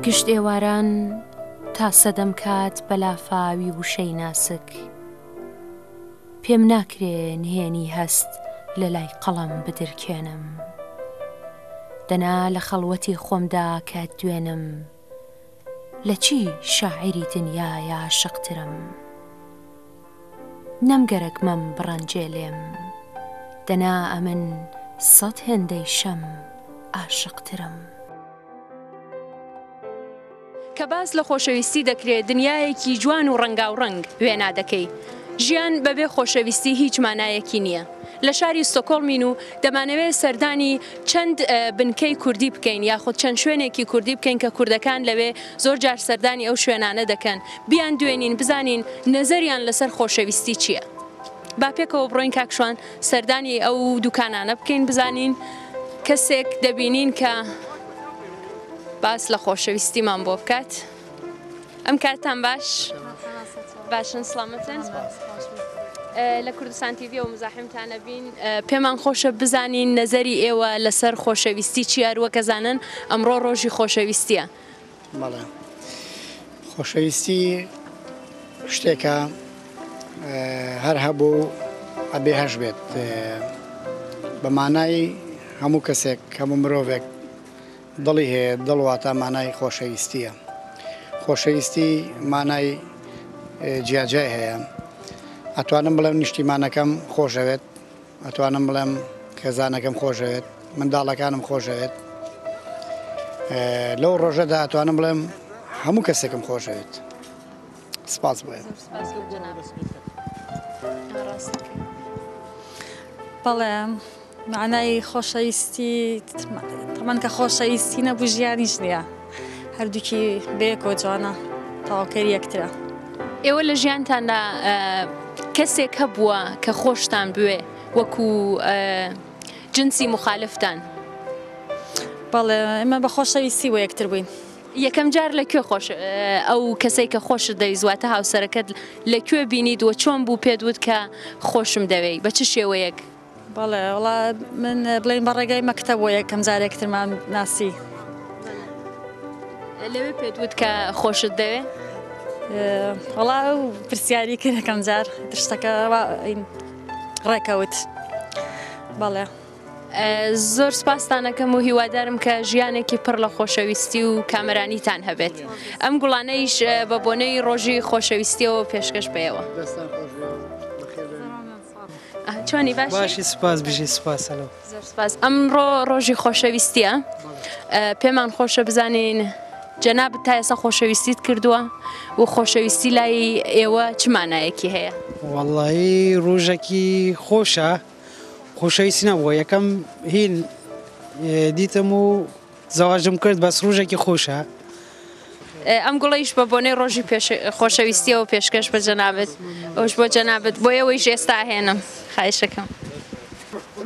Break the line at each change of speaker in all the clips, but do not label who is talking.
گشت ئێواران تا سەدەم کات بەلافاوی وشەی ناسک پێم ناکرێ نهێنی هەست لە لای قەڵەم بدرکێنم دەنا لە خەڵوەتی خۆمدا کات دوێنم لە چی شاعری دنیای عاشقترم نەمگەرەکمەم بڕەنجێ لێم دەنا ئەمن سەد هێندەی شەم عاشقترم
کە باس لە خۆشەویستی دەکرێت دنیایەکی جوان و ڕەنگاوڕەنگ وێنا دەکەی ژیان بەبێ خۆشەویستی هیچ مانایەکی نییە لە شاری ستۆکۆڵمین و دەمانەوێت سەردانی چەند بنکەی کوردی بکەین یاخود چەند شوێنێکی کوردی بکەین کە کوردەکان لەوێ زۆر جار سەردانی ئەو شوێنانە دەکەن بیان دوێنین بزانین نەزەریان لەسەر خۆشەویستی چییە با پێکەوە بڕۆین کاکشوان سەردانی ئەو دوکانانە بکەین بزانین کەسێک دەبینین کە باس لە خۆشەویستیمان بۆ بکات ئەم کاتتان باشن سڵامەتن لە کوردستان تیڤی و مزاحمتانە بین پێمان خۆشە بزانین نەزەری ئێوە لەسەر خۆشەویستی چی هەروەکەزانن ئەمڕۆ ڕۆژی خۆشەویستیە
بەڵێ خۆشەویستی شتێکە هەر هەبوو ئەبێ هەش بێت بە مانای هەموو کەسێک هەموو مرۆڤێک دڵی هەیە دڵواتە مانای خۆشەویستیە خۆشەویستی مانای جیاجای هەیە ئەتوانم بڵێم نیشتیمانەکەم خۆشەوێت ئەتوانم بڵێم خێزانەکەم خۆشەوێت منداڵەکانم خۆشەوێت لەو ڕۆژەدا ئەتوانم بڵێم هەموو کەسێکم خۆشەوێت سپاس بۆیە
بەڵێ معنای خۆشەویستی تەمان کە خۆشەویستی نەبوو ژیانیش نییە هەردووکی بەیەکەوە جوانە تەواوکەری یەکترە
ئێوە لە ژیانتاندا کەسێک هەبووە کە خۆشتان بوێ وەکو جنسی مخالفتان
بەڵێ ئێمە بە خۆشەویستی بۆ یەکتر بووین
یەکەم جار لەکوێ خۆش ئەو کەسەی کە خۆشت دەویستواتە هاوسەرەکەت لەکوێ بینیت وە چۆن بوو پێت وت کە خۆشم دەوێی بە چ شێوەیەک
بەڵێ وڵا من بڵێن بە ڕێگای مەکتەب بۆ یەکەم جار یەکترمان ناسی
لەوێ پێت وت کە خۆشت دەوێ
وڵا و پرسیاری کرد یەکەم جار شتەکە ڕێکەوت بەڵێ
زۆر سپاستان دەکەم و هیوادارم کە ژیانێکی پڕ لە خۆشەویستی و کامەرانیتان هەبێت ئەم گوڵانەیش بە بۆنەی ڕۆژی خۆشەویستیەوە پێشکەش بێەوە چۆنی
باشی سپاس بژی سپاسەوە
زۆر سپاس ئەمڕۆ ڕۆژی خۆشەویستیە پێمان خۆشە بزانین جەنابەت تا ئێستا خۆشەویستیت کردووە و خۆشەویستی لای ئێوە چ مانایەکی هەیە
وەڵڵاهی ڕۆژێکی خۆشە خۆشەویستی نەبووە یەکەم هین دیتم و زەواژم کرد بەس ڕۆژێکی خۆشە
ئەم گوڵەیش بە بۆنەی ڕۆژی خۆشەویستیەوە پێشکەش بە جەنابەت ئەوش بۆ جەنابەت بۆ ئەوەیش ئێستا هێنم خایشەکەم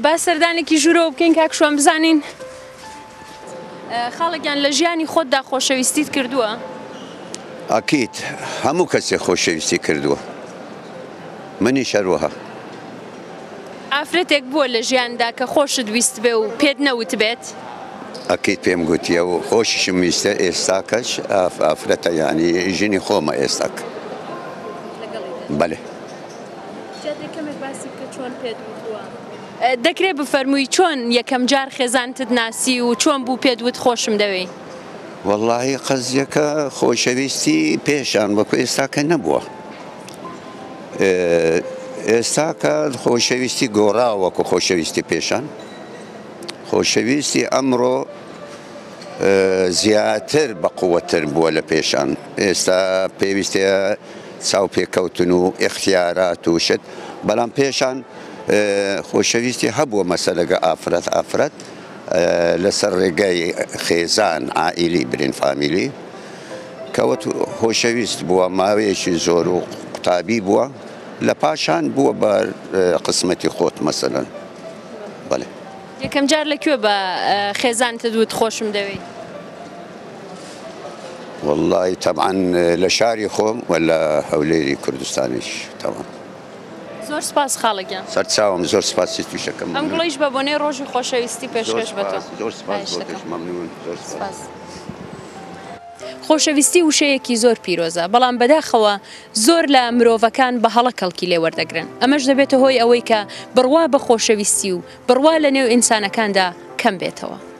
با سەردانێکی ژوورەوە بکەین کاکشوان بزانین خاڵێکیان لە ژیانی خۆتدا خۆشەویستیت کردووە
ئاکیت هەموو کەسێک خۆشەویستی کردووە منیش هەروەها
ئافرەتێک بووە لە ژیاندا کە خۆشت ویست بێ و پێت نەوت بێت
ئەکیت پێم گوتیە و خۆشیشم ویستە ئێستاکەش ئافرەتە یعنی ژنی خۆمە ئێستاک بەڵێ
دەکرێت بفەرمووی چۆن یەکەم جار خێزانتت ناسی و چۆن بوو پێت وت خۆشم دەوێ
وەڵڵاهی قەزیەکە خۆشەویستی پێشان وەکو ئێستاکە نەبووە ئێستاکە خۆشەویستی گۆڕا وەکو خۆشەویستی پێشان خۆشەویستی ئەمڕۆ زیاتر بە قووەتر بووە لە پێشان ئێستا پێویستە چاو پێکەوتن و ئیختیارات و شت بەڵام پێشان خۆشەویستی هەبووە مەسەلەگە ئافرەت لەسەر ڕێگای خێزان عائیلی برین فامیلی کەوت خۆشەویست بووە ماوەیەکی زۆر و قوتابی بووە لە پاشان بووە بە قسمەتی خۆت مەسەلەن بەڵێ
یەکەم جار لەکوێ بە خێزانتت وت خۆشم دەوێ
والله طبعا لە شاری خۆم ولا هەولێری کوردستانیش تەمام
زۆر سپاس خاڵێکیان
سەرچاوم زۆر سپاسی تووشەکەم
ئەم گوڵیش بە بۆنەی ڕۆژی خۆشەویستی پێشکەش بە تۆ
زۆر سپاس مەمنون زۆر سپاس
خۆشەویستی وشەیەکی زۆر پیرۆزە بەڵام بەداخەوە زۆر لە مرۆڤەکان بە هەڵە کەڵکی لێ وەردەگرن ئەمەش دەبێتە هۆی ئەوەی کە بڕوا بە خۆشەویستی و بڕوا لە نێو ئینسانەکاندا کەم بێتەوە.